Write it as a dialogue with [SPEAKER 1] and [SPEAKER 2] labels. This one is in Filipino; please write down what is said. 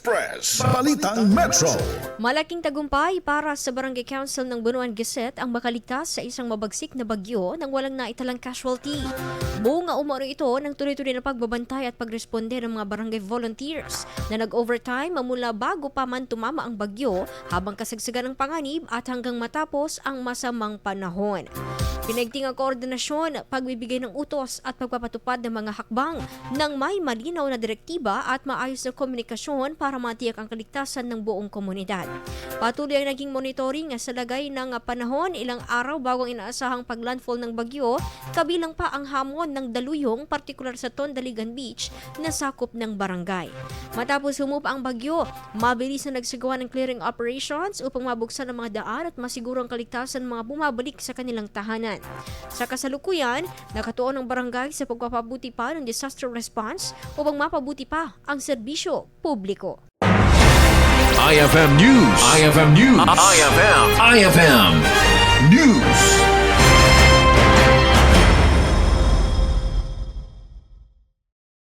[SPEAKER 1] Press. Balitang Metro.
[SPEAKER 2] Malaking tagumpay para sa Barangay Council ng Bonuan Gueset ang makaligtas sa isang mabagsik na bagyo nang walang naitalang casualty. Bunga umano ito ng tuloy-tuloy na pagbabantay at pagresponde ng mga barangay volunteers na nag-overtime mula bago pa man tumama ang bagyo habang kasagsagan ng panganib at hanggang matapos ang masamang panahon. Pinagting ang koordinasyon, pagbibigay ng utos at pagpapatupad ng mga hakbang ng may malinaw na direktiba at maayos na komunikasyon para matiyak ang kaligtasan ng buong komunidad. Patuloy ang naging monitoring sa lagay ng panahon ilang araw bago ang inaasahang paglandfall ng bagyo, kabilang pa ang hamon ng daluyong partikular sa Tondaligan Beach na sakop ng barangay. Matapos humupa ang bagyo, mabilis na nagsagawa ng clearing operations upang mabuksan ang mga daan at masiguro ang kaligtasan ng mga bumabalik sa kanilang tahanan. Sa kasalukuyan, nakatuon ang barangay sa pagpapabuti pa ng disaster response upang mapabuti pa ang serbisyo publiko.
[SPEAKER 1] IFM News. IFM News. IFM.